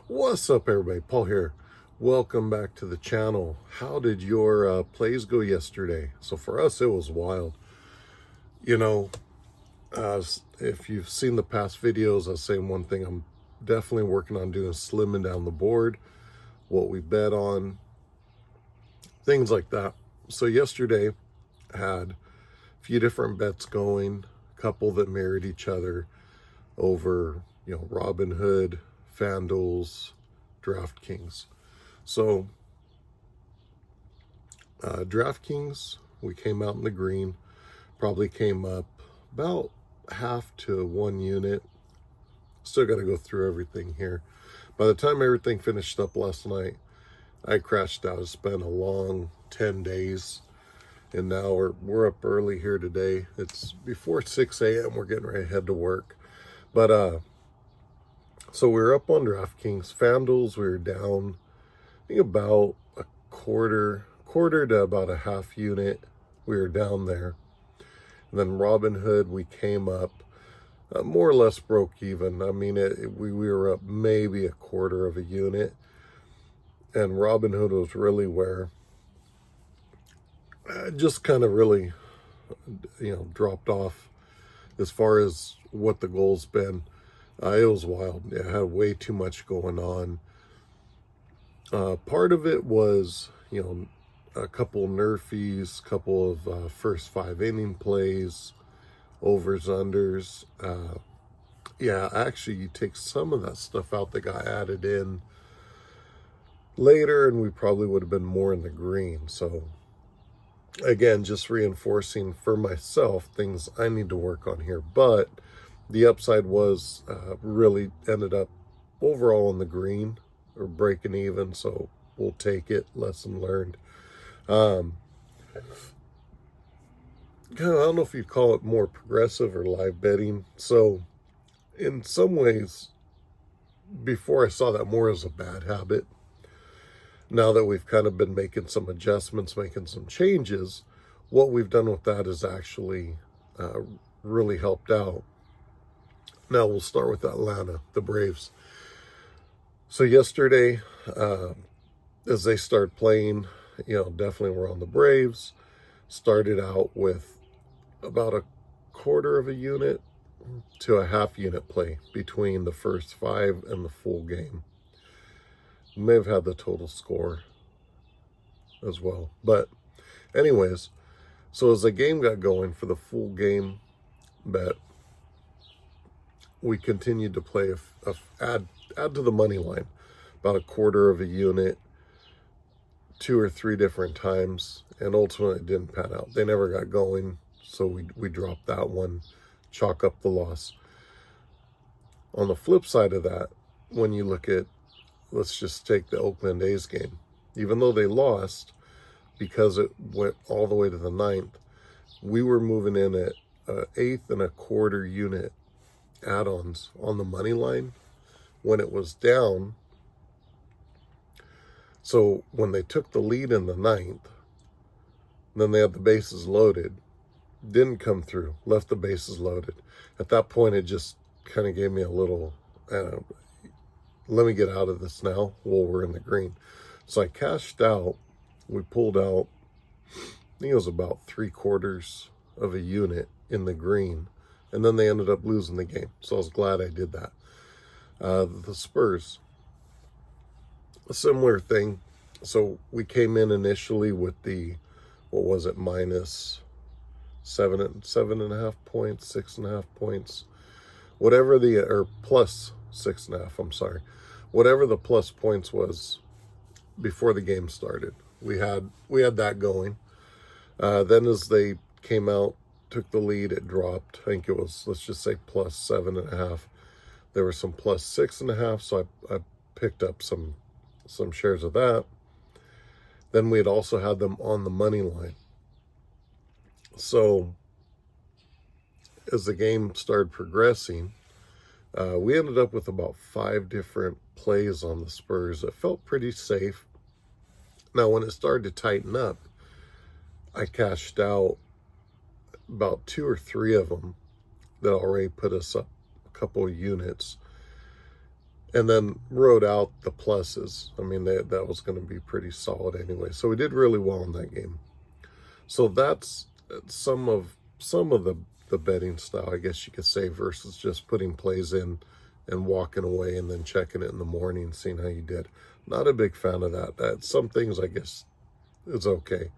What's up, everybody? Paul here. Welcome back to the channel. How did your plays go yesterday? So for us, it was wild. You know, if you've seen the past videos, I was saying one thing I'm definitely working on doing, slimming down the board, what we bet on, things like that. So yesterday, I had a few different bets going, a couple that mirrored each other over, Robinhood, FanDuel's, DraftKings. So DraftKings, we came out in the green, probably came up about half to 1 unit. Still got to go through everything here. By the time everything finished up last night, I crashed out. It's been a long 10 days, and now we're up early here today. It's before 6 a.m. We're getting ready to head to work. But so we were up on DraftKings. FanDuel's, we were down, I think about a quarter to about a half unit. We were down there. And then Robinhood, we came up, more or less broke even. I mean, we were up maybe a quarter of a unit. And Robinhood was really where just kind of really, dropped off as far as what the goal's been. It was wild. It had way too much going on. Part of it was, a couple nerfies, couple of first 5 inning plays, overs, unders. Actually, you take some of that stuff out that got added in later, and we probably would have been more in the green. So, again, just reinforcing for myself things I need to work on here. But the upside was really ended up overall in the green or breaking even. So we'll take it. Lesson learned. I don't know if you'd call it more progressive or live betting. So in some ways, before I saw that more as a bad habit, now that we've kind of been making some adjustments, making some changes, what we've done with that has actually really helped out. Now we'll start with Atlanta, the Braves. So yesterday, as they started playing, definitely we're on the Braves. Started out with about a quarter of a unit to a half unit play between the first 5 and the full game. We may have had the total score as well. But anyways, so as the game got going for the full game bet, we continued to play add to the money line, about a quarter of a unit, 2 or 3 different times, and ultimately it didn't pan out. They never got going, so we dropped that one, chalk up the loss. On the flip side of that, when you look at, let's just take the Oakland A's game, even though they lost, because it went all the way to the 9th, we were moving in at 1/8 and a quarter unit add-ons on the money line when it was down. So when they took the lead in the 9th, then they had the bases loaded, didn't come through, left the bases loaded. At that point, it just kind of gave me a little, let me get out of this now while we're in the green. So I cashed out. We pulled out, I think it was about 3/4 of a unit in the green. And then they ended up losing the game. So I was glad I did that. The Spurs, a similar thing. So we came in initially with the, what was it, minus 7.5 points, 6.5 points, whatever or plus 6.5, I'm sorry. Whatever the plus points was before the game started. We had that going. Then as they came out, took the lead, it dropped. I think it was, let's just say, plus 7.5. There were some plus 6.5, so I picked up some shares of that. Then we had also had them on the money line. So as the game started progressing, we ended up with about 5 different plays on the Spurs that felt pretty safe. Now, when it started to tighten up, I cashed out about 2 or 3 of them that already put us up a couple of units. and then wrote out the pluses. I mean, that was going to be pretty solid anyway. So we did really well in that game. So that's some of the betting style, I guess you could say, versus just putting plays in and walking away and then checking it in the morning, seeing how you did. Not a big fan of that. Some things, I guess, is okay.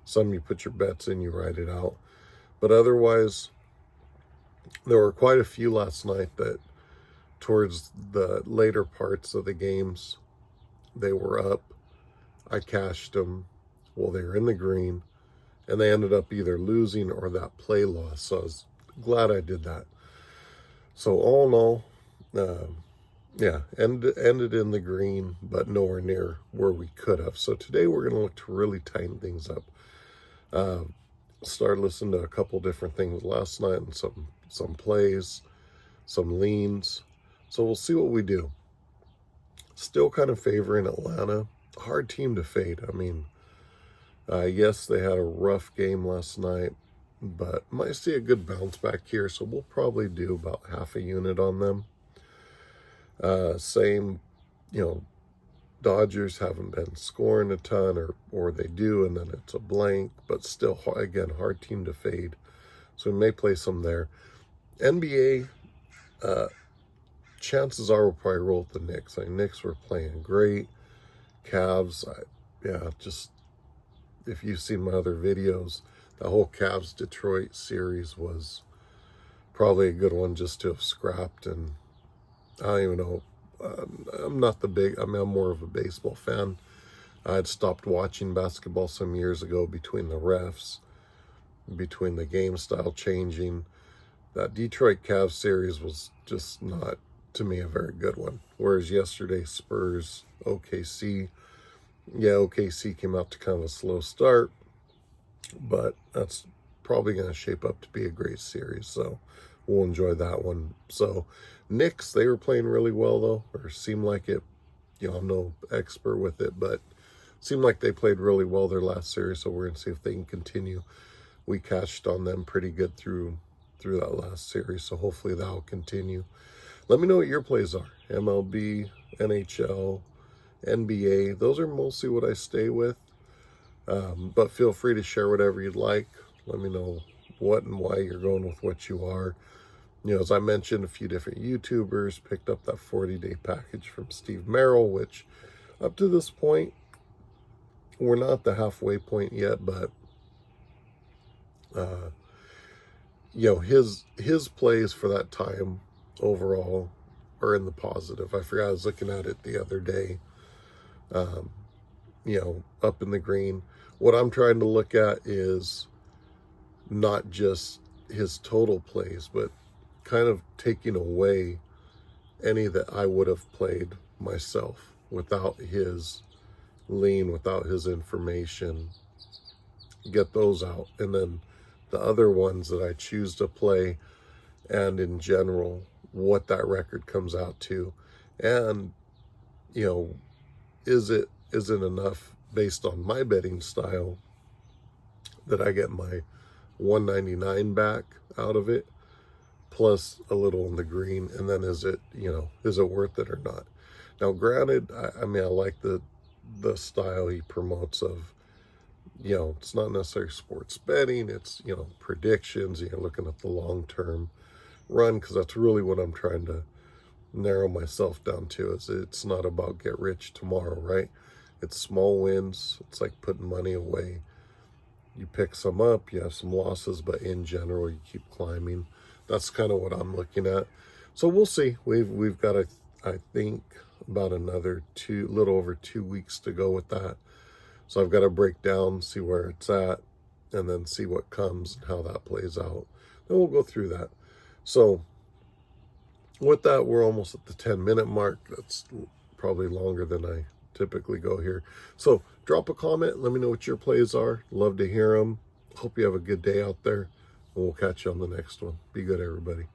Some you put your bets in, you write it out. But otherwise, there were quite a few last night that towards the later parts of the games, they were up. I cashed them while they were in the green, and they ended up either losing or that play loss. So I was glad I did that. So all in all, yeah, ended in the green, but nowhere near where we could have. So today we're going to look to really tighten things up. Started listening to a couple different things last night and some plays, some leans. So we'll see what we do. Still kind of favoring Atlanta. Hard team to fade. I mean, yes, they had a rough game last night, but might see a good bounce back here. So we'll probably do about half a unit on them. Same, Dodgers haven't been scoring a ton, or they do, and then it's a blank, but still, again, hard team to fade. So we may play some there. NBA, chances are we'll probably roll with the Knicks. Knicks were playing great. Cavs, just if you've seen my other videos, the whole Cavs-Detroit series was probably a good one just to have scrapped, and I don't even know. I'm more of a baseball fan. I had stopped watching basketball some years ago between the refs, between the game style changing. That Detroit Cavs series was just not, to me, a very good one. Whereas yesterday, Spurs, OKC, OKC came out to kind of a slow start, but that's probably going to shape up to be a great series. So we'll enjoy that one. So Knicks, they were playing really well, though, or seemed like it. I'm no expert with it, but seemed like they played really well their last series, so we're going to see if they can continue. We cashed on them pretty good through that last series, so hopefully that'll continue. Let me know what your plays are. MLB, NHL, NBA. Those are mostly what I stay with, but feel free to share whatever you'd like. Let me know what and why you're going with what you are. As I mentioned, a few different YouTubers picked up that 40-day package from Steve Merrill, which up to this point, we're not the halfway point yet, but his plays for that time overall are in the positive. I forgot, I was looking at it the other day, up in the green. What I'm trying to look at is not just his total plays, but kind of taking away any that I would have played myself without his lean, without his information, get those out. And then the other ones that I choose to play, and in general, what that record comes out to. And, is it enough based on my betting style that I get my $199 back out of it, plus a little in the green, and then is it worth it or not? Now, granted, I like the style he promotes of, it's not necessarily sports betting, it's, predictions, looking at the long-term run, because that's really what I'm trying to narrow myself down to, is it's not about get rich tomorrow, right? It's small wins. It's like putting money away. You pick some up, you have some losses, but in general, you keep climbing. That's kind of what I'm looking at. So we'll see. We've got, I think, about another little over 2 weeks to go with that. So I've got to break down, see where it's at, and then see what comes and how that plays out. Then we'll go through that. So with that, we're almost at the 10-minute mark. That's probably longer than I typically go here. So drop a comment. Let me know what your plays are. Love to hear them. Hope you have a good day out there. And we'll catch you on the next one. Be good, everybody.